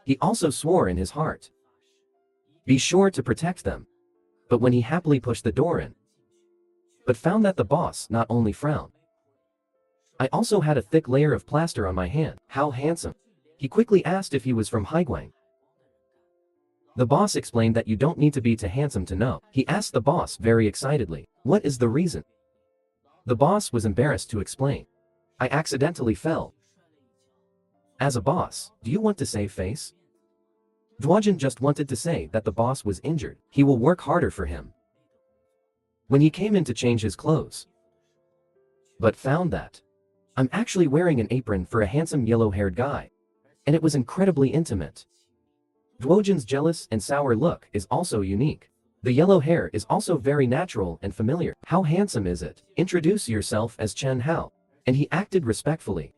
He also swore in his heart, be sure to protect them. But when he happily pushed the door in, but found that the boss not only frowned, I also had a thick layer of plaster on my hand. How handsome. He quickly asked if he was from Haiguang. The boss explained that you don't need to be too handsome to know. He asked the boss very excitedly, what is the reason? The boss was embarrassed to explain. I accidentally fell. As a boss, do you want to save face? Dwajin just wanted to say that the boss was injured. He will work harder for him. When he came in to change his clothes, but found that I'm actually wearing an apron for a handsome yellow-haired guy, and it was incredibly intimate. Dwajin's jealous and sour look is also unique. The yellow hair is also very natural and familiar. How handsome is it? Introduce yourself as Chen Hao. And he acted respectfully,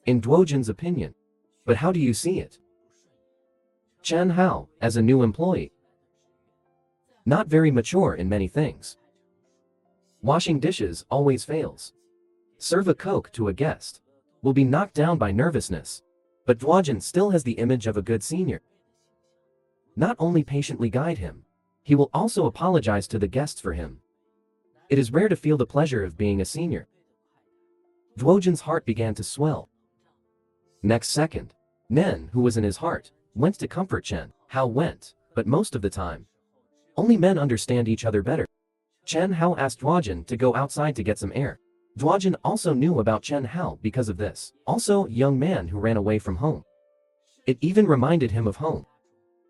in Dwajin's opinion. But how do you see it? Chen Hao, as a new employee, not very mature in many things. Washing dishes always fails. Serve a Coke to a guest. Will be knocked down by nervousness. But Dwajin still has the image of a good senior. Not only patiently guide him, he will also apologize to the guests for him. It is rare to feel the pleasure of being a senior. Dwajin's heart began to swell. Next second, Nen, who was in his heart, went to comfort Chen Hao went, but most of the time, only men understand each other better. Chen Hao asked Dwajin to go outside to get some air. Dwajin also knew about Chen Hao because of this. Also, young man who ran away from home. It even reminded him of home.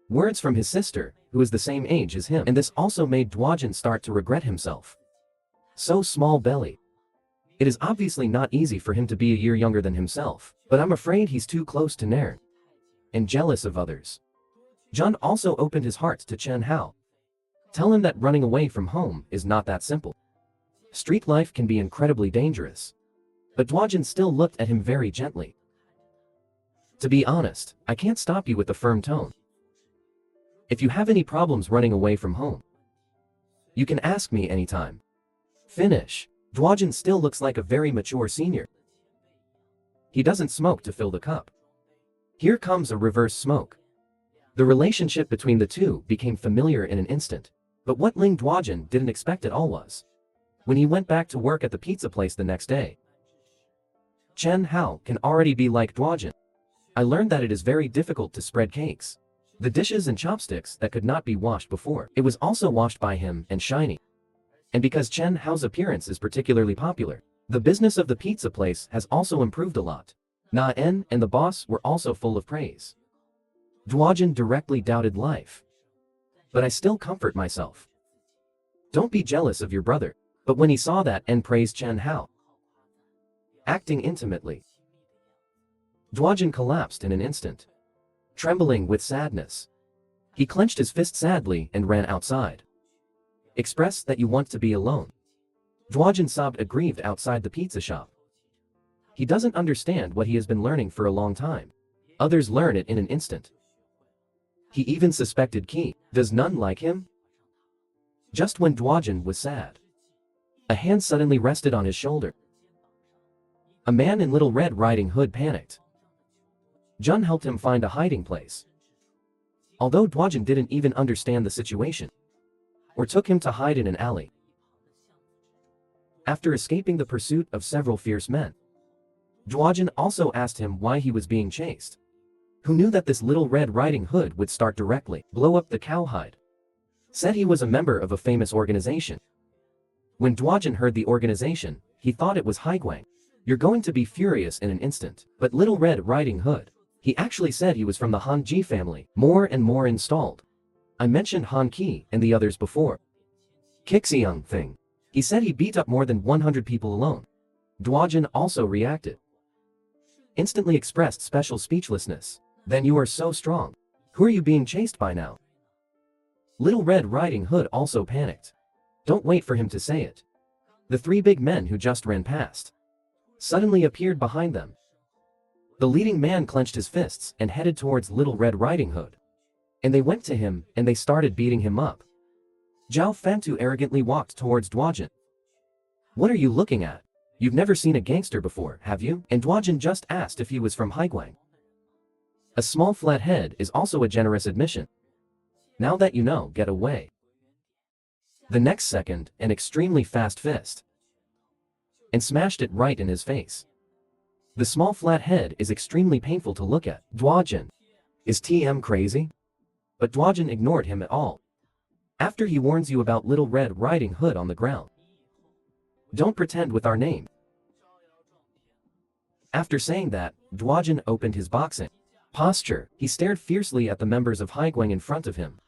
Words from his sister, who is the same age as him, and this also made Dwajin start to regret himself. So small belly. It is obviously not easy for him to be a year younger than himself, but I'm afraid he's too close to Nairn. And jealous of others. Jun also opened his heart to Chen Hao. Tell him that running away from home is not that simple. Street life can be incredibly dangerous. But Dwajin still looked at him very gently. To be honest, I can't stop you with a firm tone. If you have any problems running away from home, you can ask me anytime. Finish. Dwajin still looks like a very mature senior. He doesn't smoke to fill the cup. Here comes a reverse smoke. The relationship between the two became familiar in an instant. But what Ling Dwajin didn't expect at all was, when he went back to work at the pizza place the next day, Chen Hao can already be like Dwajin. I learned that it is very difficult to spread cakes. The dishes and chopsticks that could not be washed before, it was also washed by him and shiny. And because Chen Hao's appearance is particularly popular, the business of the pizza place has also improved a lot. Na En and the boss were also full of praise. Dwajin directly doubted life. But I still comfort myself. Don't be jealous of your brother. But when he saw that En praised Chen Hao, acting intimately, Dwajin collapsed in an instant, trembling with sadness. He clenched his fist sadly and ran outside. Express that you want to be alone. Dwajin sobbed aggrieved outside the pizza shop. He doesn't understand what he has been learning for a long time. Others learn it in an instant. He even suspected Qi. Does none like him? Just when Dwajin was sad, a hand suddenly rested on his shoulder. A man in Little Red Riding Hood panicked. Jun helped him find a hiding place. Although Dwajin didn't even understand the situation, or took him to hide in an alley. After escaping the pursuit of several fierce men, Dwajin also asked him why he was being chased. Who knew that this Little Red Riding Hood would start directly, blow up the cowhide? Said he was a member of a famous organization. When Dwajin heard the organization, he thought it was Haiguang. You're going to be furious in an instant. But Little Red Riding Hood, he actually said he was from the Han Ji family, more and more installed. I mentioned Han Qi and the others before. Kixiang thing. He said he beat up more than 100 people alone. Dwajin also reacted. Instantly expressed special speechlessness. Then you are so strong. Who are you being chased by now? Little Red Riding Hood also panicked. Don't wait for him to say it. The three big men who just ran past suddenly appeared behind them. The leading man clenched his fists and headed towards Little Red Riding Hood. And they went to him and they started beating him up. Zhao Fantu arrogantly walked towards Dwajin. What are you looking at? You've never seen a gangster before, have you? And Dwajin just asked if he was from Haiguang. A small flat head is also a generous admission. Now that you know, get away. The next second, an extremely fast fist. And smashed it right in his face. The small flat head is extremely painful to look at. Dwajin. Is TM crazy? But Dwajin ignored him at all. After he warns you about Little Red Riding Hood on the ground. Don't pretend with our name. After saying that, Dwajin opened his boxing posture. He stared fiercely at the members of Haiguang in front of him.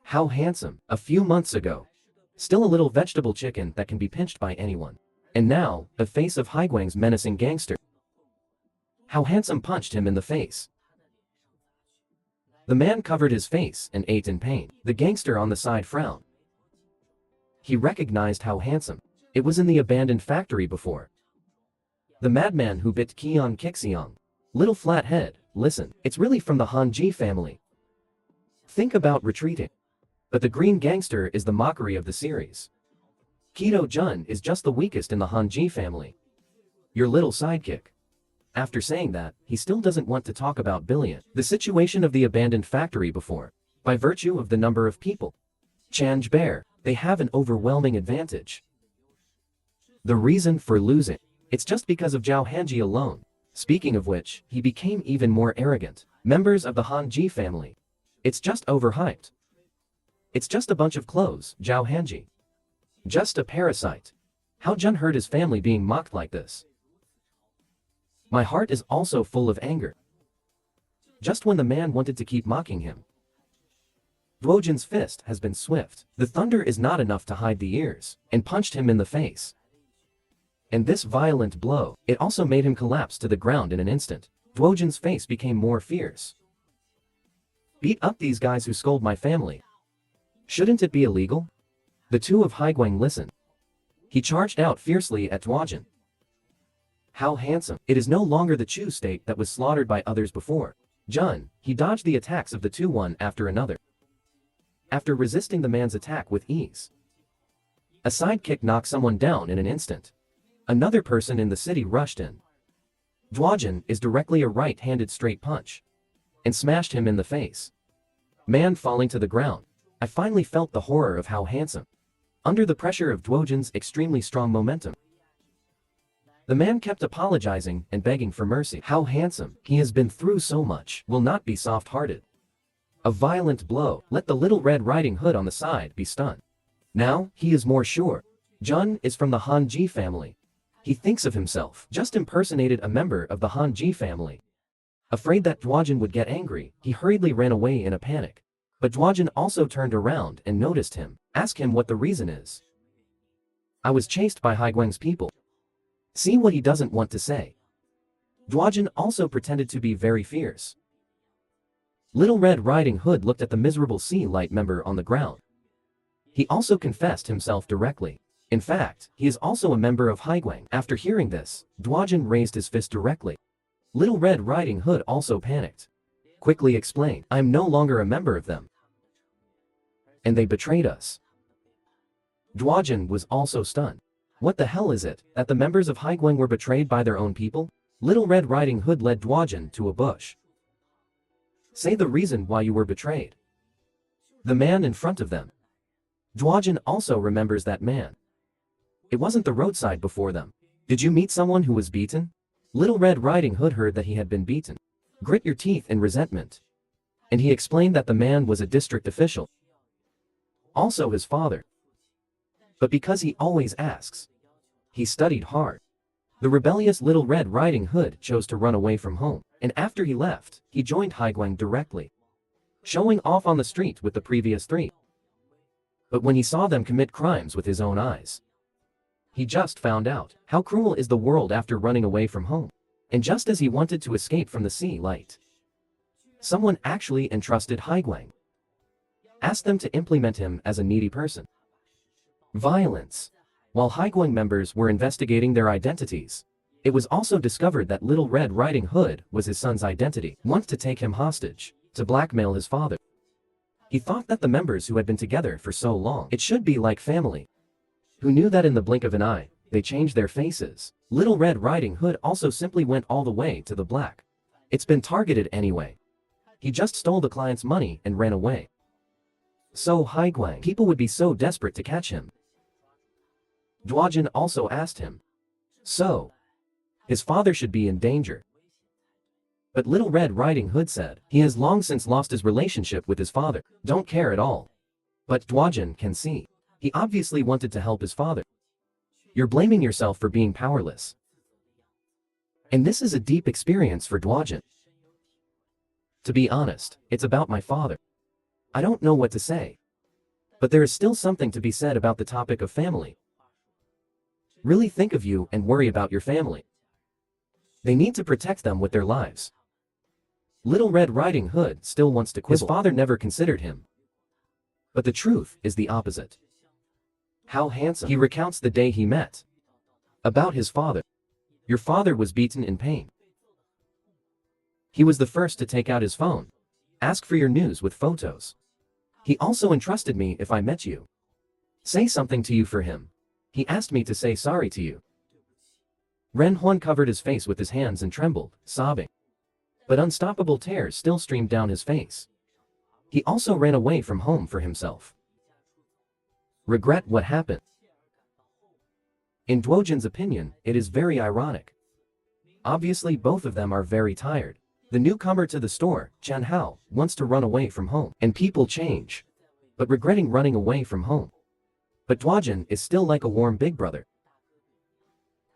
How handsome, a few months ago. Still a little vegetable chicken that can be pinched by anyone. And now, the face of Haiguang's menacing gangster. How handsome punched him in the face. The man covered his face and ate in pain. The gangster on the side frowned. He recognized how handsome. It was in the abandoned factory before. The madman who bit Keon Kixiong. Little flat head, listen, it's really from the Hanji family. Think about retreating. But the green gangster is the mockery of the series. Kido Jun is just the weakest in the Hanji family. Your little sidekick. After saying that, he still doesn't want to talk about Billion. The situation of the abandoned factory before. By virtue of the number of people. Change Bear, they have an overwhelming advantage. The reason for losing. It's just because of Zhao Hanji alone. Speaking of which, he became even more arrogant. Members of the Hanji family. It's just overhyped. It's just a bunch of clothes, Zhao Hanji. Just a parasite. How Jun heard his family being mocked like this. My heart is also full of anger. Just when the man wanted to keep mocking him. Dwojin's fist has been swift. The thunder is not enough to hide the ears, and punched him in the face. And this violent blow, it also made him collapse to the ground in an instant. Dwojin's face became more fierce. Beat up these guys who scold my family. Shouldn't it be illegal? The two of Haiguang listened. He charged out fiercely at Dwajin. How handsome. It is no longer the Chu state that was slaughtered by others before. Jun, he dodged the attacks of the two one after another. After resisting the man's attack with ease. A sidekick knocked someone down in an instant. Another person in the city rushed in. Dwajin is directly a right-handed straight punch. And smashed him in the face. Man falling to the ground. I finally felt the horror of how handsome. Under the pressure of Dwojin's extremely strong momentum. The man kept apologizing and begging for mercy. How handsome, he has been through so much, will not be soft-hearted. A violent blow, let the Little Red Riding Hood on the side be stunned. Now, he is more sure. Jun is from the Hanji family. He thinks of himself, just impersonated a member of the Hanji family. Afraid that Dwajin would get angry, he hurriedly ran away in a panic. But Dwajin also turned around and noticed him, asked him what the reason is. I was chased by Haiguang's people. See what he doesn't want to say. Dwajin also pretended to be very fierce. Little Red Riding Hood looked at the miserable Sea Light member on the ground. He also confessed himself directly. In fact, he is also a member of Haiguang. After hearing this, Dwajin raised his fist directly. Little Red Riding Hood also panicked. Quickly explained, I am no longer a member of them. And they betrayed us. Dwajin was also stunned. What the hell is it, that the members of Haiguang were betrayed by their own people? Little Red Riding Hood led Dwajin to a bush. Say the reason why you were betrayed. The man in front of them. Dwajin also remembers that man. It wasn't the roadside before them. Did you meet someone who was beaten? Little Red Riding Hood heard that he had been beaten. Grit your teeth in resentment. And he explained that the man was a district official. Also his father. But because he always asks. He studied hard. The rebellious Little Red Riding Hood chose to run away from home, and after he left, he joined Haiguang directly. Showing off on the street with the previous three. But when he saw them commit crimes with his own eyes, he just found out how cruel is the world after running away from home. And just as he wanted to escape from the Sea Light, someone actually entrusted Haiguang. Asked them to implement him as a needy person. Violence. While Haiguang members were investigating their identities, it was also discovered that Little Red Riding Hood was his son's identity. Wanted to take him hostage, to blackmail his father. He thought that the members who had been together for so long, it should be like family. Who knew that in the blink of an eye, they changed their faces. Little Red Riding Hood also simply went all the way to the black. It's been targeted anyway. He just stole the client's money and ran away. So Haiguang, people would be so desperate to catch him. Duojin also asked him. So, his father should be in danger. But Little Red Riding Hood said, he has long since lost his relationship with his father, don't care at all. But Duojin can see. He obviously wanted to help his father. You're blaming yourself for being powerless. And this is a deep experience for Duojin. To be honest, it's about my father. I don't know what to say. But there is still something to be said about the topic of family. Really think of you and worry about your family. They need to protect them with their lives. Little Red Riding Hood still wants to quibble. His father never considered him. But the truth is the opposite. How handsome. He recounts the day he met. About his father. Your father was beaten in pain. He was the first to take out his phone. Ask for your news with photos. He also entrusted me if I met you. Say something to you for him. He asked me to say sorry to you. Ren Huan covered his face with his hands and trembled, sobbing. But unstoppable tears still streamed down his face. He also ran away from home for himself. Regret what happened. In Duojin's opinion, it is very ironic. Obviously both of them are very tired. The newcomer to the store, Chan Hao, wants to run away from home. And people change. But regretting running away from home. But Duojin is still like a warm big brother.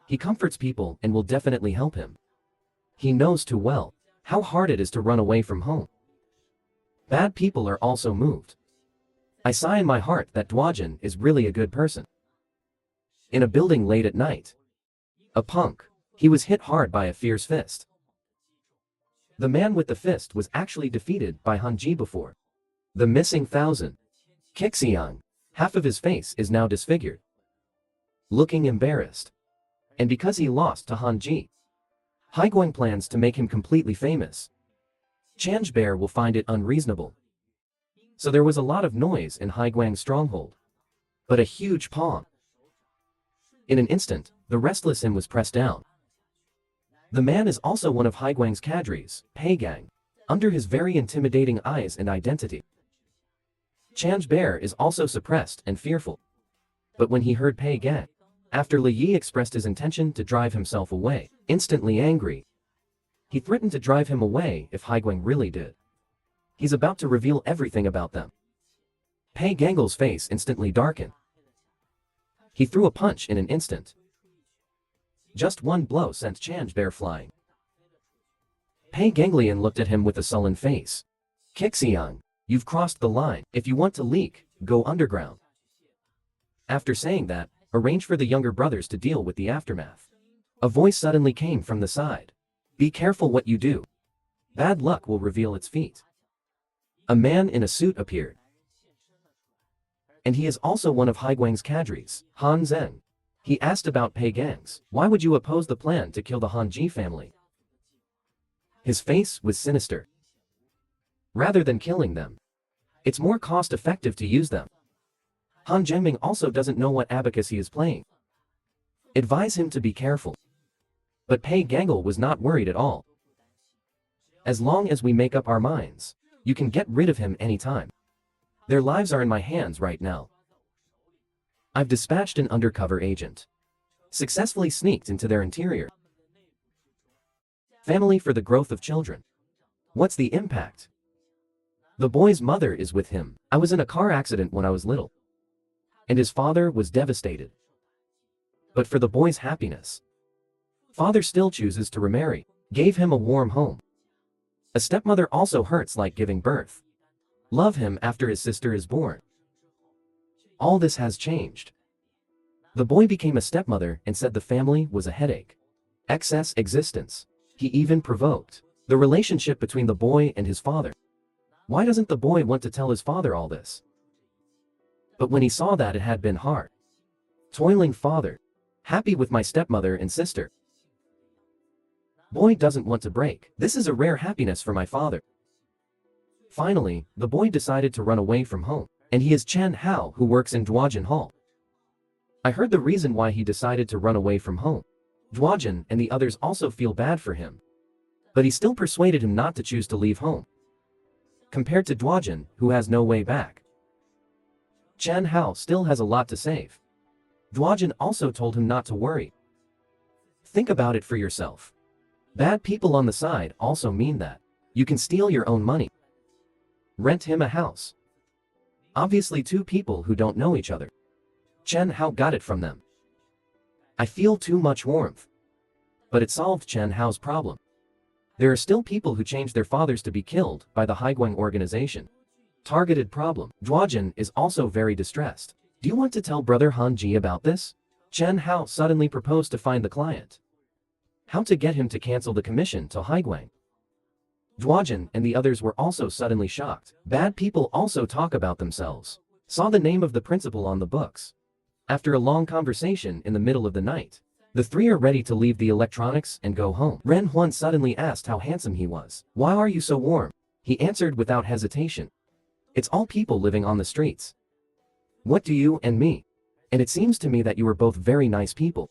He comforts people and will definitely help him. He knows too well how hard it is to run away from home. Bad people are also moved. I sigh in my heart that Duojin is really a good person. In a building late at night. A punk. He was hit hard by a fierce fist. The man with the fist was actually defeated by Han Ji before. The missing 1,000. Kixiang. Half of his face is now disfigured. Looking embarrassed. And because he lost to Han Ji, Haiguang plans to make him completely famous. Change Bear will find it unreasonable. So there was a lot of noise in Haiguang's stronghold. But a huge palm. In an instant, the restless him was pressed down. The man is also one of Haiguang's cadres, Pei Gang, under his very intimidating eyes and identity. Change Bear is also suppressed and fearful. But when he heard Pei Gang, after Li Yi expressed his intention to drive himself away, instantly angry, he threatened to drive him away if Haiguang really did. He's about to reveal everything about them. Pei Gangle's face instantly darkened. He threw a punch in an instant. Just one blow sent Change Bear flying. Pei Ganglian looked at him with a sullen face. Kixiang, you've crossed the line. If you want to leak, go underground. After saying that, arrange for the younger brothers to deal with the aftermath. A voice suddenly came from the side. Be careful what you do. Bad luck will reveal its feet. A man in a suit appeared. And he is also one of Haiguang's cadres, Han Zheng. He asked about Pei Gang's. Why would you oppose the plan to kill the Han Ji family? His face was sinister. Rather than killing them, it's more cost-effective to use them. Han Zhengming also doesn't know what abacus he is playing. Advise him to be careful. But Pei Gangle was not worried at all. As long as we make up our minds, you can get rid of him anytime. Their lives are in my hands right now. I've dispatched an undercover agent. Successfully sneaked into their interior. Family for the growth of children. What's the impact? The boy's mother is with him. I was in a car accident when I was little. And his father was devastated. But for the boy's happiness, father still chooses to remarry. Gave him a warm home. A stepmother also hurts like giving birth. Love him after his sister is born. All this has changed. The boy became a stepmother and said the family was a headache. Excess existence. He even provoked the relationship between the boy and his father. Why doesn't the boy want to tell his father all this? But when he saw that it had been hard. Toiling father. Happy with my stepmother and sister. Boy doesn't want to break. This is a rare happiness for my father. Finally, the boy decided to run away from home. And he is Chan Hao who works in Duojin Hall. I heard the reason why he decided to run away from home. Duojin and the others also feel bad for him. But he still persuaded him not to choose to leave home. Compared to Dwajin, who has no way back, Chen Hao still has a lot to save. Dwajin also told him not to worry. Think about it for yourself. Bad people on the side also mean that you can steal your own money. Rent him a house. Obviously two people who don't know each other. Chen Hao got it from them. I feel too much warmth. But it solved Chen Hao's problem. There are still people who change their fathers to be killed by the Haiguang organization. Targeted problem. Dwajin is also very distressed. Do you want to tell brother Han Ji about this? Chen Hao suddenly proposed to find the client. How to get him to cancel the commission to Haiguang. Dwajin and the others were also suddenly shocked. Bad people also talk about themselves. Saw the name of the principal on the books. After a long conversation in the middle of the night, the three are ready to leave the electronics and go home. Ren Huan suddenly asked how handsome he was. Why are you so warm? He answered without hesitation. It's all people living on the streets. What do you and me? And it seems to me that you are both very nice people.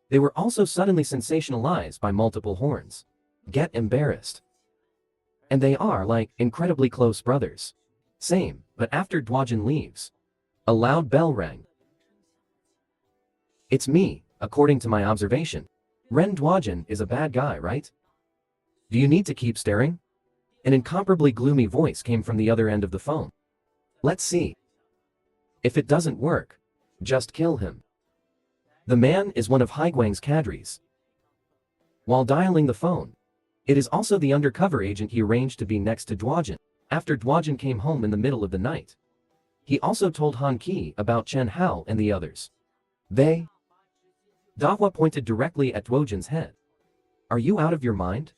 They were also suddenly sensationalized by multiple horns. Get embarrassed. And they are like incredibly close brothers. Same, but after Dwajin leaves, a loud bell rang. It's me, according to my observation. Ren Dwajin is a bad guy, right? Do you need to keep staring? An incomparably gloomy voice came from the other end of the phone. Let's see. If it doesn't work, just kill him. The man is one of Haiguang's cadres. While dialing the phone, it is also the undercover agent he arranged to be next to Dwajin. After Dwajin came home in the middle of the night, he also told Han Qi about Chen Hao and the others. Dahua pointed directly at Dwajin's head. Are you out of your mind?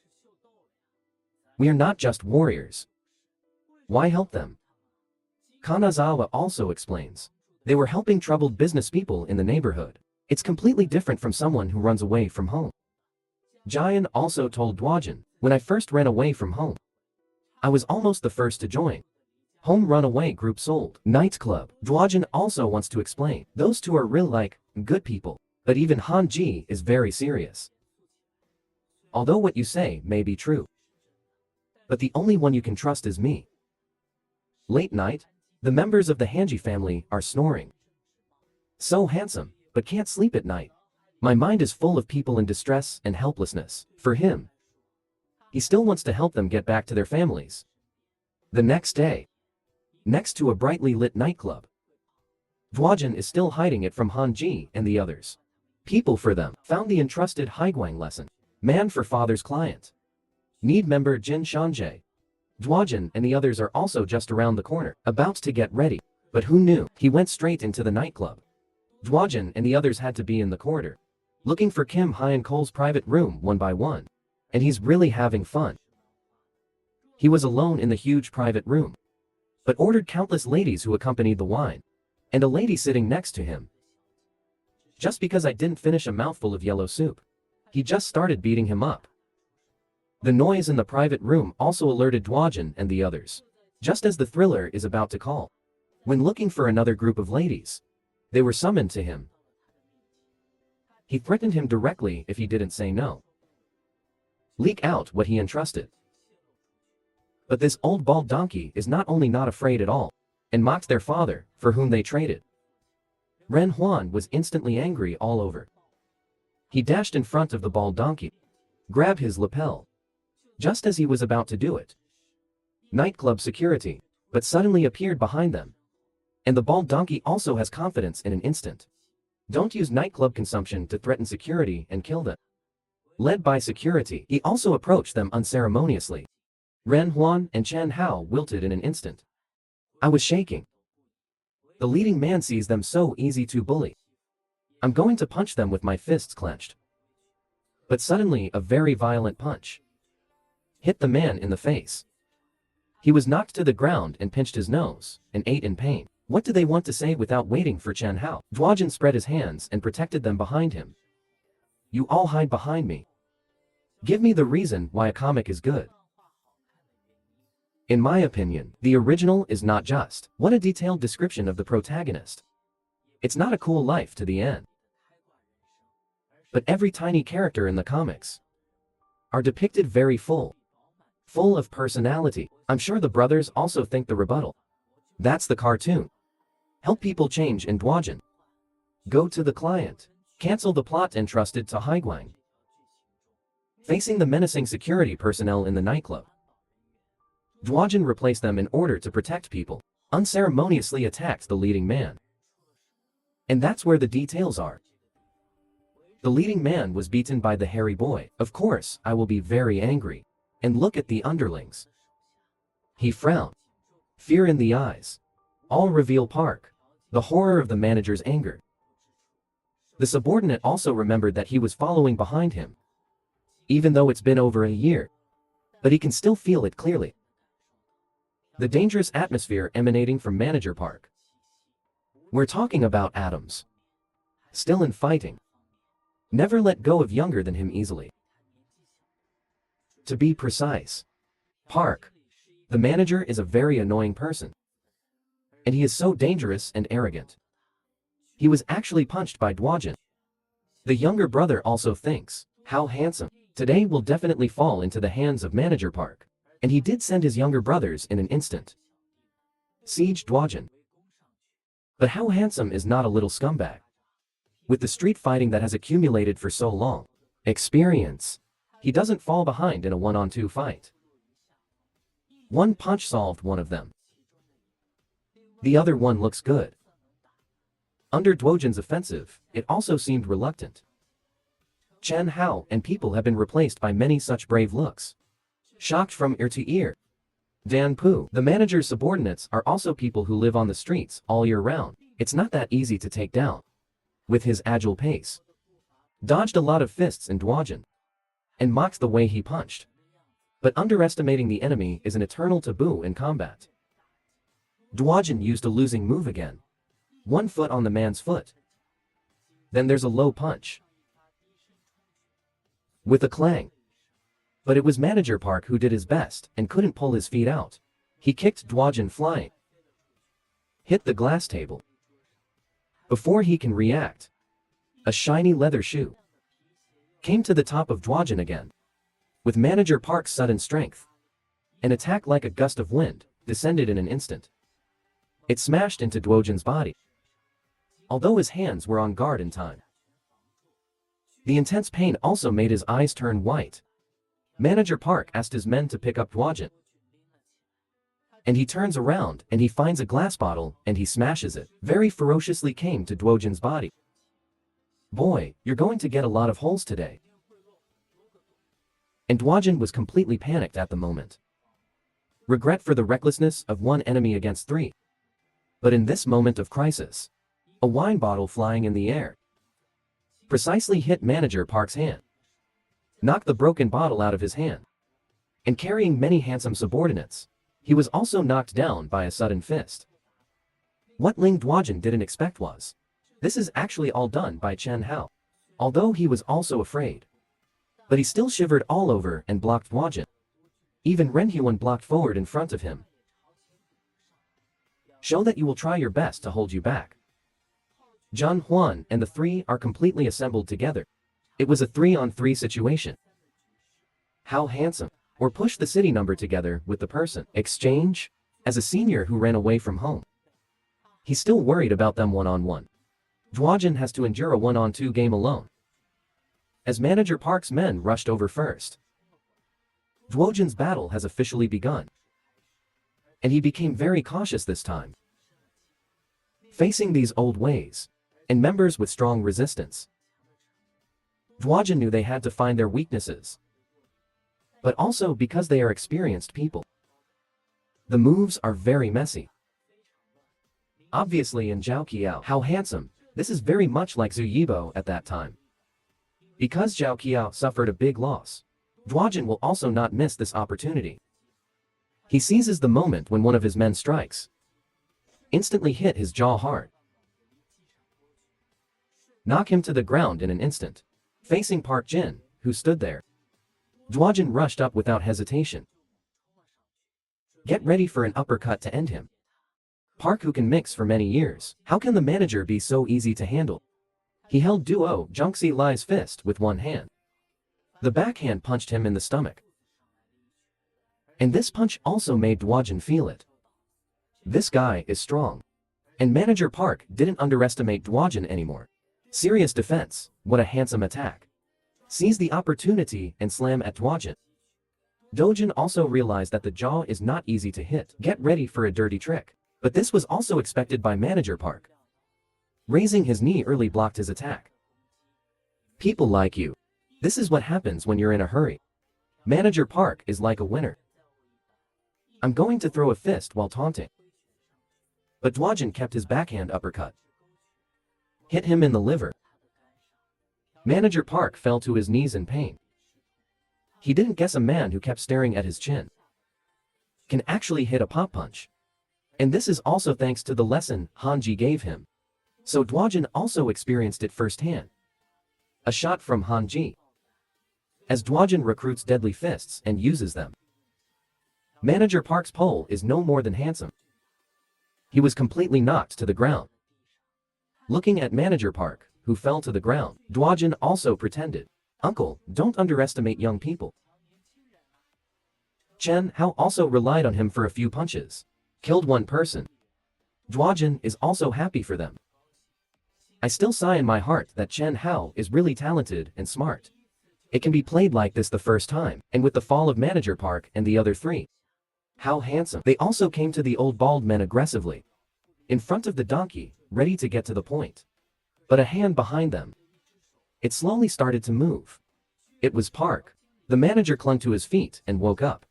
We are not just warriors. Why help them? Kanazawa also explains. They were helping troubled business people in the neighborhood. It's completely different from someone who runs away from home. Jian also told Dwajin, when I first ran away from home, I was almost the first to join. Home runaway group sold. Nightclub. Dwajin also wants to explain. Those two are real like, good people. But even Han Ji is very serious. Although what you say may be true. But the only one you can trust is me. Late night, the members of the Hanji family are snoring. So handsome, but can't sleep at night. My mind is full of people in distress and helplessness. For him, he still wants to help them get back to their families. The next day, next to a brightly lit nightclub, Dwajin is still hiding it from Han Ji and the others. People for them found the entrusted Haiguang lesson. Man for father's client. Need member Jin Shanjie. Dwajin and the others are also just around the corner, about to get ready. But who knew? He went straight into the nightclub. Dwajin and the others had to be in the corridor, looking for Kim Hyan Cole's private room one by one. And he's really having fun. He was alone in the huge private room, but ordered countless ladies who accompanied the wine. And a lady sitting next to him. Just because I didn't finish a mouthful of yellow soup, he just started beating him up. The noise in the private room also alerted Dwajin and the others. Just as the thriller is about to call. When looking for another group of ladies, they were summoned to him. He threatened him directly if he didn't say no. Leak out what he entrusted. But this old bald donkey is not only not afraid at all, and mocked their father, for whom they traded. Ren Huan was instantly angry all over. He dashed in front of the bald donkey, grabbed his lapel. Just as he was about to do it, nightclub security, but suddenly appeared behind them. And the bald donkey also has confidence in an instant. Don't use nightclub consumption to threaten security and kill them. Led by security, he also approached them unceremoniously. Ren Huan and Chen Hao wilted in an instant. I was shaking. The leading man sees them so easy to bully. I'm going to punch them with my fists clenched. But suddenly a very violent punch hit the man in the face. He was knocked to the ground and pinched his nose, and ate in pain. What did they want to say without waiting for Chen Hao? Dwajin spread his hands and protected them behind him. You all hide behind me. Give me the reason why a comic is good. In my opinion, the original is not just. What a detailed description of the protagonist. It's not a cool life to the end. But every tiny character in the comics are depicted very full of personality. I'm sure the brothers also think the rebuttal. That's the cartoon. Help people change in Dwajan. Go to the client. Cancel the plot entrusted to Haiguang. Facing the menacing security personnel in the nightclub, Dwajan replaced them in order to protect people. Unceremoniously attacked the leading man. And that's where the details are. The leading man was beaten by the hairy boy. Of course, I will be very angry. And look at the underlings. He frowned. Fear in the eyes. All reveal Park. The horror of the manager's anger. The subordinate also remembered that he was following behind him. Even though it's been over a year. But he can still feel it clearly. The dangerous atmosphere emanating from Manager Park. We're talking about atoms. Still in fighting. Never let go of younger than him easily. To be precise, Park, the manager, is a very annoying person. And he is so dangerous and arrogant. He was actually punched by Dwajan. The younger brother also thinks, how handsome. Today will definitely fall into the hands of Manager Park. And he did send his younger brothers in an instant. Siege Dwajan. But how handsome is not a little scumbag. With the street fighting that has accumulated for so long. Experience. He doesn't fall behind in a one-on-two fight. One punch solved one of them. The other one looks good. Under Dwajan's offensive, it also seemed reluctant. Chen Hao and people have been replaced by many such brave looks. Shocked from ear to ear. Dan Pu, the manager's subordinates, are also people who live on the streets all year round. It's not that easy to take down. With his agile pace. Dodged a lot of fists in Dwajan. And mocked the way he punched. But underestimating the enemy is an eternal taboo in combat. Dwajan used a losing move again. One foot on the man's foot. Then there's a low punch. With a clang. But it was Manager Park who did his best and couldn't pull his feet out. He kicked Dwajan flying. Hit the glass table. Before he can react, a shiny leather shoe came to the top of Dwajan again. With Manager Park's sudden strength, an attack like a gust of wind descended in an instant. It smashed into Dwajan's body. Although his hands were on guard in time. The intense pain also made his eyes turn white. Manager Park asked his men to pick up Dwajan. And he turns around and he finds a glass bottle and he smashes it. Very ferociously came to Dwajan's body. Boy, you're going to get a lot of holes today. And Dwajan was completely panicked at the moment. Regret for the recklessness of one enemy against three. But in this moment of crisis, a wine bottle flying in the air precisely hit Manager Park's hand. Knocked the broken bottle out of his hand. And carrying many handsome subordinates, he was also knocked down by a sudden fist. What Ling Dwajan didn't expect was, this is actually all done by Chen Hao. Although he was also afraid. But he still shivered all over and blocked Dwajan. Even Ren Huan blocked forward in front of him. Show that you will try your best to hold you back. Zhang Huan and the three are completely assembled together. It was a 3-on-3 situation. How handsome. Or push the city number together with the person. Exchange? As a senior who ran away from home. He's still worried about them one-on-one. Dwajan has to endure a 1-on-2 game alone. As Manager Park's men rushed over first. Dwajan's battle has officially begun. And he became very cautious this time. Facing these old ways. And members with strong resistance. Dwajan knew they had to find their weaknesses. But also because they are experienced people. The moves are very messy. Obviously in Zhao Qiao, how handsome, this is very much like Zhu Yibo at that time. Because Zhao Qiao suffered a big loss, Dwajan will also not miss this opportunity. He seizes the moment when one of his men strikes. Instantly hit his jaw hard. Knock him to the ground in an instant. Facing Park Jin, who stood there. Dwajan rushed up without hesitation. Get ready for an uppercut to end him. Park, who can mix for many years, how can the manager be so easy to handle? He held Duo Junxi Lai's fist with one hand. The backhand punched him in the stomach. And this punch also made Dwajin feel it. This guy is strong. And Manager Park didn't underestimate Dwajin anymore. Serious defense, what a handsome attack. Seize the opportunity and slam at Dwajin. Dojin also realized that the jaw is not easy to hit. Get ready for a dirty trick. But this was also expected by Manager Park. Raising his knee early blocked his attack. People like you. This is what happens when you're in a hurry. Manager Park is like a winner. I'm going to throw a fist while taunting. But Dwajin kept his backhand uppercut. Hit him in the liver. Manager Park fell to his knees in pain. He didn't guess a man who kept staring at his chin can actually hit a pop punch. And this is also thanks to the lesson Hanji gave him. So Dwajin also experienced it firsthand. A shot from Hanji. As Dwajin recruits deadly fists and uses them. Manager Park's pole is no more than handsome. He was completely knocked to the ground. Looking at Manager Park, who fell to the ground, Dwajin also pretended, "Uncle, don't underestimate young people." Chen Hao also relied on him for a few punches. Killed one person. Dwajin is also happy for them. I still sigh in my heart that Chen Hao is really talented and smart. It can be played like this the first time, and with the fall of Manager Park and the other three. How handsome. They also came to the old bald men aggressively. In front of the donkey, ready to get to the point. But a hand behind them. It slowly started to move. It was Park. The manager clung to his feet and woke up.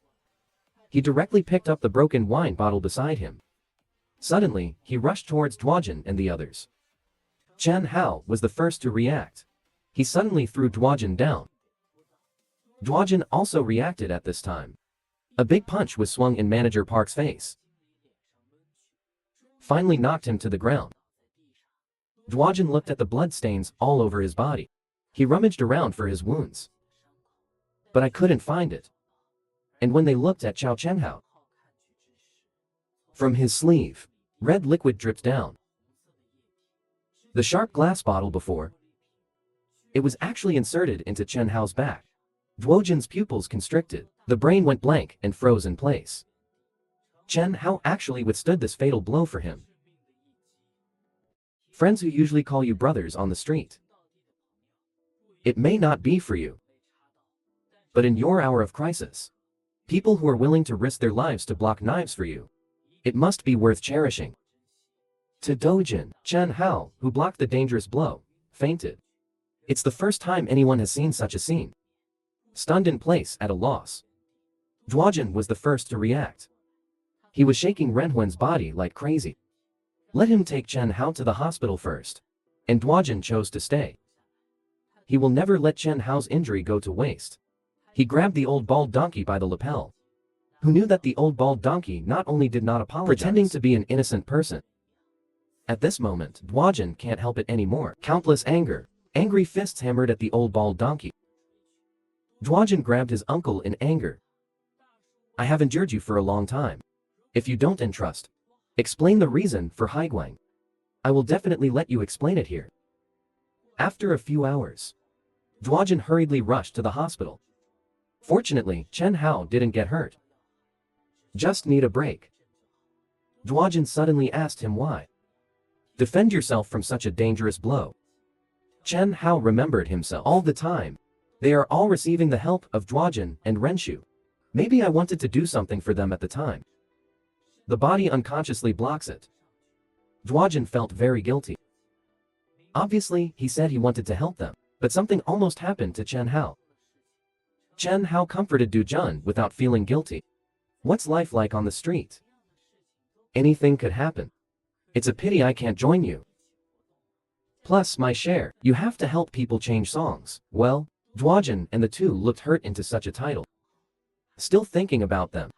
He directly picked up the broken wine bottle beside him. Suddenly, he rushed towards Dwajin and the others. Chen Hao was the first to react. He suddenly threw Dwajin down. Dwajin also reacted at this time. A big punch was swung in Manager Park's face. Finally knocked him to the ground. Dwajin looked at the bloodstains all over his body. He rummaged around for his wounds. But I couldn't find it. And when they looked at Chao Chenghao, from his sleeve, red liquid dripped down. The sharp glass bottle before, it was actually inserted into Chen Hao's back. Dwajin's pupils constricted. The brain went blank and froze in place. Chen Hao actually withstood this fatal blow for him. Friends who usually call you brothers on the street. It may not be for you. But in your hour of crisis, people who are willing to risk their lives to block knives for you, it must be worth cherishing. To Dojin, Chen Hao, who blocked the dangerous blow, fainted. It's the first time anyone has seen such a scene. Stunned in place at a loss. Dwajin was the first to react. He was shaking Renhuen's body like crazy. Let him take Chen Hao to the hospital first. And Dwajin chose to stay. He will never let Chen Hao's injury go to waste. He grabbed the old bald donkey by the lapel. Who knew that the old bald donkey not only did not apologize, pretending to be an innocent person. At this moment, Dwajin can't help it anymore. Countless anger. Angry fists hammered at the old bald donkey. Dwajin grabbed his uncle in anger. I have endured you for a long time. If you don't entrust, explain the reason for Haiguang. I will definitely let you explain it here. After a few hours, Dwajin hurriedly rushed to the hospital. Fortunately, Chen Hao didn't get hurt. Just need a break. Dwajin suddenly asked him why. Defend yourself from such a dangerous blow. Chen Hao remembered himself all the time. They are all receiving the help of Dwajin and Renshu. Maybe I wanted to do something for them at the time. The body unconsciously blocks it. Dwajin felt very guilty. Obviously, he said he wanted to help them, but something almost happened to Chen Hao. Chen Hao comforted Du Jun without feeling guilty. What's life like on the street? Anything could happen. It's a pity I can't join you. Plus my share, you have to help people change songs. Well, Dwajin and the two looked hurt into such a title. Still thinking about them.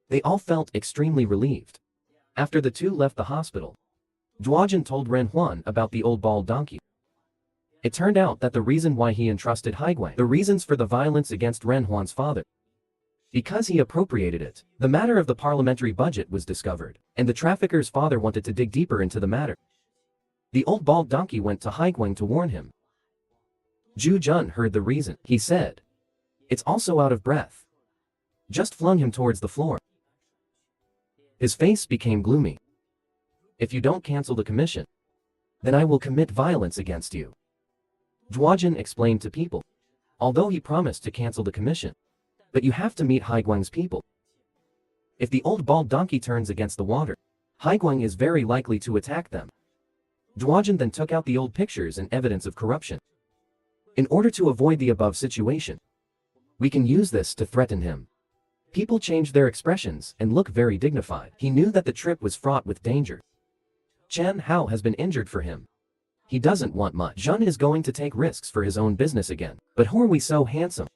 They all felt extremely relieved. After the two left the hospital, Dwajin told Renhuan about the old bald donkey. It turned out that the reason why he entrusted Haiguang, the reasons for the violence against Renhuan's father, because he appropriated it. The matter of the parliamentary budget was discovered, and the trafficker's father wanted to dig deeper into the matter. The old bald donkey went to Haiguang to warn him. Ju Jun heard the reason. He said, "It's also out of breath." Just flung him towards the floor. His face became gloomy. "If you don't cancel the commission, then I will commit violence against you," Duojin explained to people. Although he promised to cancel the commission. But you have to meet Haiguang's people. If the old bald donkey turns against the water, Haiguang is very likely to attack them. Duojin then took out the old pictures and evidence of corruption. In order to avoid the above situation, we can use this to threaten him. People change their expressions and look very dignified. He knew that the trip was fraught with danger. Chen Hao has been injured for him. He doesn't want much. Jun is going to take risks for his own business again. But who are we so handsome?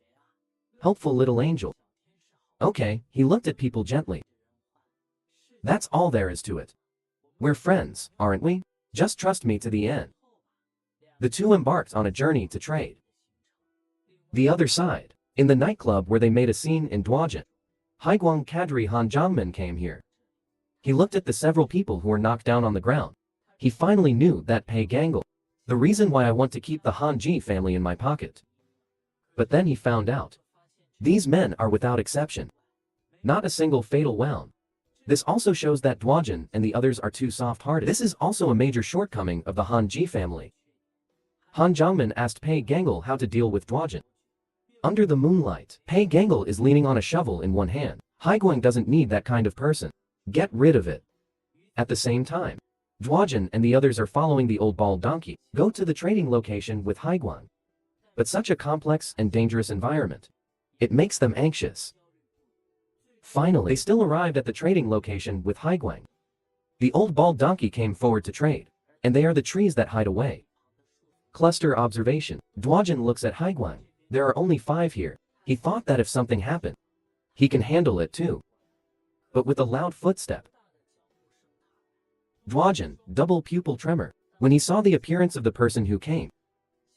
Helpful little angel. Okay, he looked at people gently. That's all there is to it. We're friends, aren't we? Just trust me to the end. The two embarked on a journey to trade. The other side, in the nightclub where they made a scene in Duojin, Haiguang cadre Han Zhangmin came here. He looked at the several people who were knocked down on the ground. He finally knew that Pei Gangle, the reason why I want to keep the Han Ji family in my pocket. But then he found out. These men are without exception. Not a single fatal wound. This also shows that Duojin and the others are too soft-hearted. This is also a major shortcoming of the Han Ji family. Han Zhangmin asked Pei Gangle how to deal with Duojin. Under the moonlight, Pei Gangle is leaning on a shovel in one hand. Haiguang doesn't need that kind of person. Get rid of it. At the same time, Duojin and the others are following the old bald donkey. Go to the trading location with Haiguang. But such a complex and dangerous environment. It makes them anxious. Finally, they still arrived at the trading location with Haiguang. The old bald donkey came forward to trade. And they are the trees that hide away. Cluster observation. Duojin looks at Haiguang. There are only 5 here. He thought that if something happened, he can handle it too. But with a loud footstep, Duojin, double pupil tremor, when he saw the appearance of the person who came.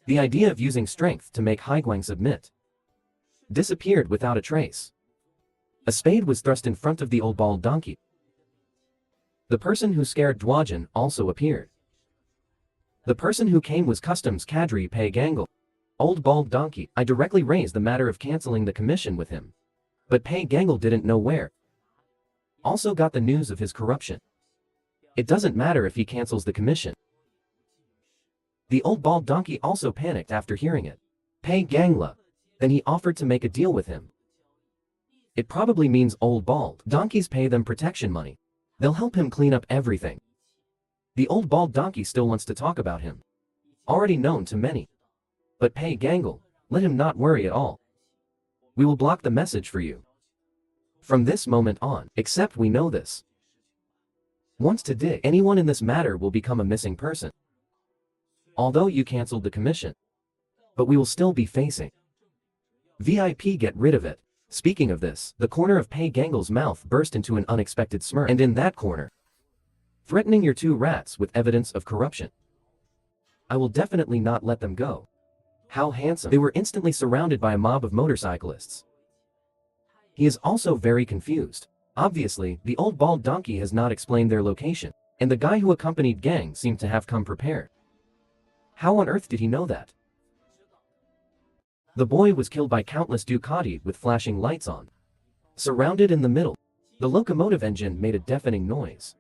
The idea of using strength to make Haiguang submit disappeared without a trace. A spade was thrust in front of the old bald donkey. The person who scared Duojin also appeared. The person who came was customs cadre Pei Gangle. Old bald donkey, I directly raised the matter of canceling the commission with him. But Pei Gangle didn't know where. Also got the news of his corruption. It doesn't matter if he cancels the commission. The old bald donkey also panicked after hearing it. Pei Gangle. Then he offered to make a deal with him. It probably means old bald donkeys pay them protection money. They'll help him clean up everything. The old bald donkey still wants to talk about him. Already known to many. But Pei Gangle, let him not worry at all. We will block the message for you. From this moment on, except we know this. Once to dig, anyone in this matter will become a missing person. Although you cancelled the commission. But we will still be facing. VIP, get rid of it. Speaking of this, the corner of Pei Gangle's mouth burst into an unexpected smirk. And in that corner, threatening your 2 rats with evidence of corruption. I will definitely not let them go. How handsome. They were instantly surrounded by a mob of motorcyclists. He is also very confused. Obviously, the old bald donkey has not explained their location, and the guy who accompanied Gang seemed to have come prepared. How on earth did he know that? The boy was killed by countless Ducati with flashing lights on. Surrounded in the middle, the locomotive engine made a deafening noise.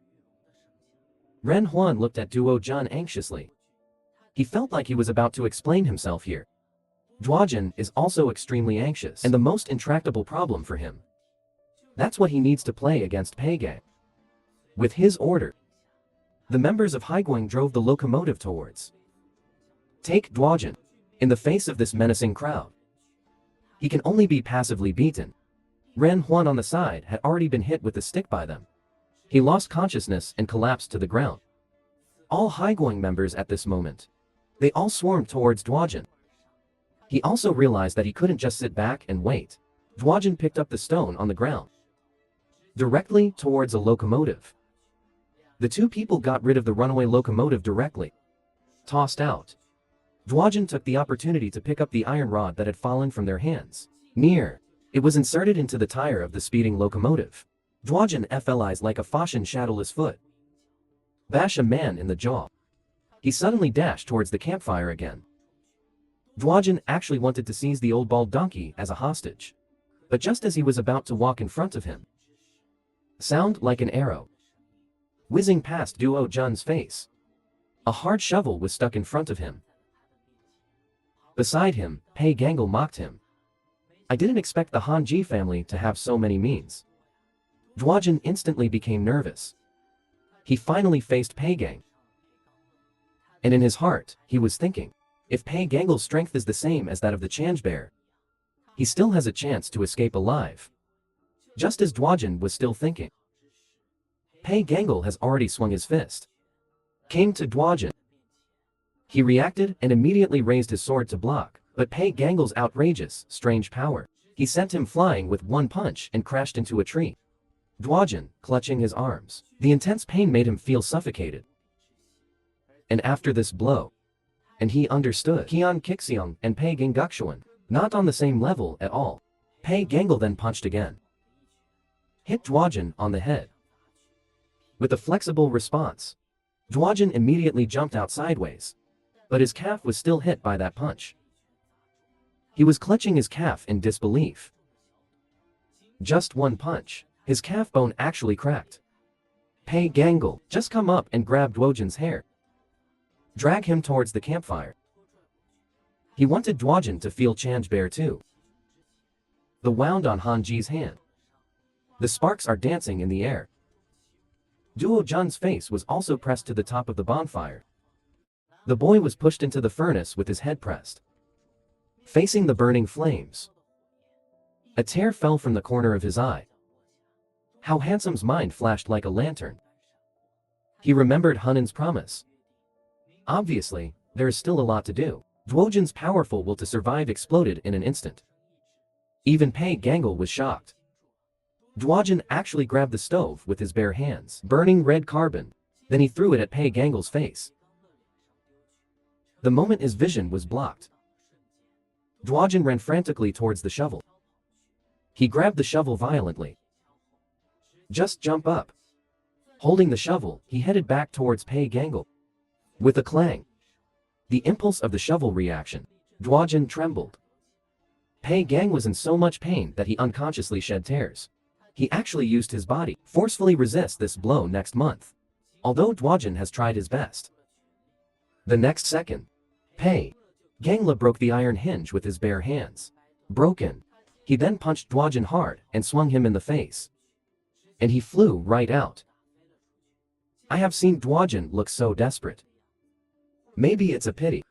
Ren Huan looked at Duo Jun anxiously. He felt like he was about to explain himself here. Duojin is also extremely anxious and the most intractable problem for him. That's what he needs to play against Pei Gang. With his order, the members of Haiguang drove the locomotive towards. Take Duojin. In the face of this menacing crowd, he can only be passively beaten. Ren Huan on the side had already been hit with a stick by them. He lost consciousness and collapsed to the ground. All Haiguang members at this moment, they all swarmed towards Duojin. He also realized that he couldn't just sit back and wait. Duojin picked up the stone on the ground, directly towards a locomotive. The 2 people got rid of the runaway locomotive directly. Tossed out. Duojin took the opportunity to pick up the iron rod that had fallen from their hands. It was inserted into the tire of the speeding locomotive. Duojin FLIs like a Fashion shadowless foot. Bash a man in the jaw. He suddenly dashed towards the campfire again. Dwajin actually wanted to seize the old bald donkey as a hostage. But just as he was about to walk in front of him, sound like an arrow whizzing past Duo Jun's face. A hard shovel was stuck in front of him. Beside him, Pei Gangle mocked him. I didn't expect the Hanji family to have so many means. Dwajin instantly became nervous. He finally faced Pei Gang. And in his heart, he was thinking, if Pei Gangle's strength is the same as that of the Change Bear, he still has a chance to escape alive. Just as Dwajin was still thinking, Pei Gangle has already swung his fist. Came to Dwajin. He reacted and immediately raised his sword to block, but Pei Gangle's outrageous, strange power. He sent him flying with one punch and crashed into a tree. Dwajin, clutching his arms. The intense pain made him feel suffocated. And after this blow, and he understood, Qian Kixiong and Pei Ganggukshuan, not on the same level at all. Pei Gangle then punched again. Hit Dwajin on the head. With a flexible response, Dwajin immediately jumped out sideways. But his calf was still hit by that punch. He was clutching his calf in disbelief. Just one punch, his calf bone actually cracked. Pei Gangle, just come up and grab Dwajin's hair. Drag him towards the campfire. He wanted Dwajin to feel Change Bear too. The wound on Hanji's hand. The sparks are dancing in the air. Duo Jun's face was also pressed to the top of the bonfire. The boy was pushed into the furnace with his head pressed, facing the burning flames. A tear fell from the corner of his eye. How Handsome's mind flashed like a lantern. He remembered Hunan's promise. Obviously, there is still a lot to do. Dwajin's powerful will to survive exploded in an instant. Even Pei Gangle was shocked. Dwajin actually grabbed the stove with his bare hands, burning red carbon. Then he threw it at Pei Gangle's face. The moment his vision was blocked, Dwajin ran frantically towards the shovel. He grabbed the shovel violently. Just jump up. Holding the shovel, he headed back towards Pei Gangle. With a clang, the impulse of the shovel reaction, Dwajin trembled. Pei Gang was in so much pain that he unconsciously shed tears. He actually used his body forcefully resist this blow next month, although Dwajin has tried his best. The next second, Pei Gangle broke the iron hinge with his bare hands. Broken. He then punched Dwajin hard and swung him in the face. And he flew right out. I have seen Dwajin look so desperate. Maybe it's a pity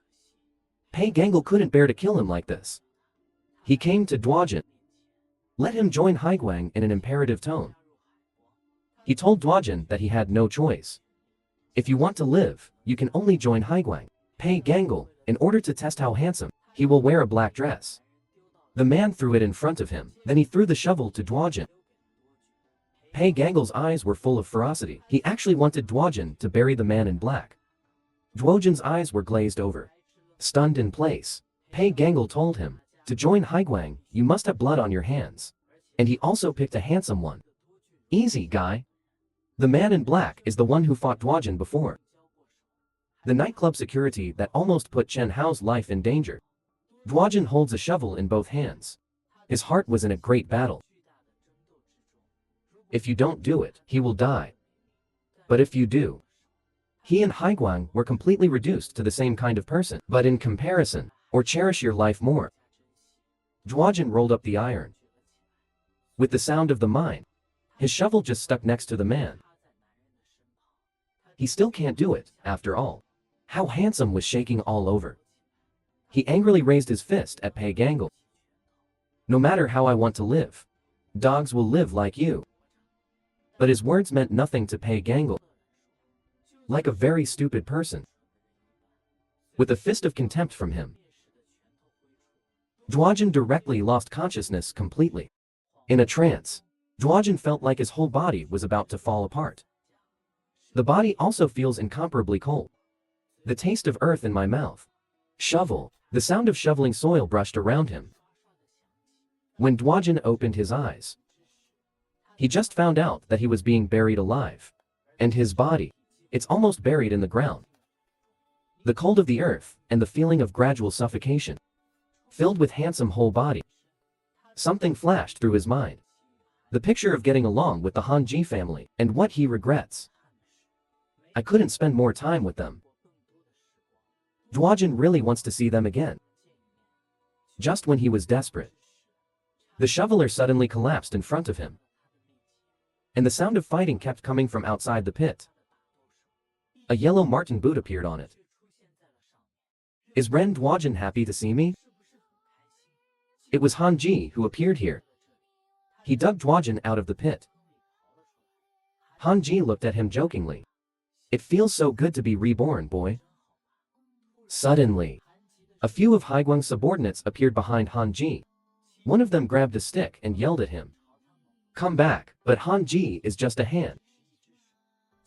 Pei Gangle couldn't bear to kill him like this. He came to Dwajin. Let him join Haiguang in an imperative tone. He told Dwajin that he had no choice. If you want to live, you can only join Haiguang. Pei Gangle, in order to test how handsome, he will wear a black dress. The man threw it in front of him, then he threw the shovel to Dwajin. Pei Gangle's eyes were full of ferocity. He actually wanted Dwajin to bury the man in black. Dwajin's eyes were glazed over. Stunned in place, Pei Gangle told him, to join Haiguang, you must have blood on your hands. And he also picked a handsome one. Easy, guy. The man in black is the one who fought Dwajin before. The nightclub security that almost put Chen Hao's life in danger. Dwajin holds a shovel in both hands. His heart was in a great battle. If you don't do it, he will die. But if you do, he and Haiguang were completely reduced to the same kind of person. But in comparison, or cherish your life more. Dwajin rolled up the iron. With the sound of the mine, his shovel just stuck next to the man. He still can't do it, after all. How Handsome was shaking all over. He angrily raised his fist at Pei Gangle. No matter how I want to live, dogs will live like you. But his words meant nothing to Pei Gangle. Like a very stupid person. With a fist of contempt from him, Dwajin directly lost consciousness completely. In a trance, Dwajin felt like his whole body was about to fall apart. The body also feels incomparably cold. The taste of earth in my mouth. Shovel. The sound of shoveling soil brushed around him. When Dwajin opened his eyes, he just found out that he was being buried alive. And his body, it's almost buried in the ground. The cold of the earth, and the feeling of gradual suffocation. filled with handsome whole body. Something flashed through his mind. The picture of getting along with the Hanji family, and what he regrets. I couldn't spend more time with them. Duojin really wants to see them again. Just when he was desperate, the shoveler suddenly collapsed in front of him. And the sound of fighting kept coming from outside the pit. A yellow marten boot appeared on it. Is Ren Duojin happy to see me? It was Hanji who appeared here. He dug Duojin out of the pit. Hanji looked at him jokingly. It feels so good to be reborn, boy. Suddenly, a few of Haiguang's subordinates appeared behind Hanji. One of them grabbed a stick and yelled at him. Come back, but Hanji is just a hand.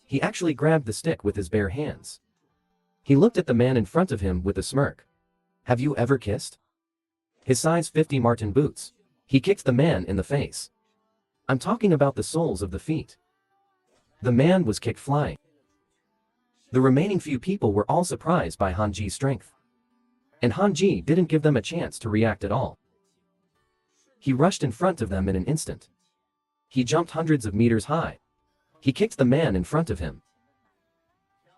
He actually grabbed the stick with his bare hands. He looked at the man in front of him with a smirk. Have you ever kissed? His size 50 marten boots. He kicked the man in the face. I'm talking about the soles of the feet. The man was kicked flying. The remaining few people were all surprised by Hanji's strength. And Hanji didn't give them a chance to react at all. He rushed in front of them in an instant. He jumped hundreds of meters high. He kicked the man in front of him.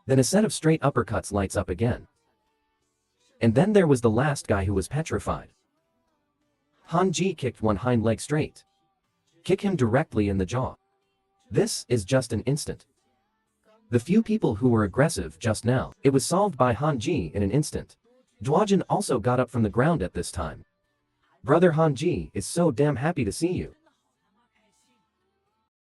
Then a set of straight uppercuts lights up again. And then there was the last guy who was petrified. Hanji kicked one hind leg straight. Kick him directly in the jaw. This is just an instant. The few people who were aggressive just now, it was solved by Hanji in an instant. Duojin also got up from the ground at this time. Brother Hanji is so damn happy to see you.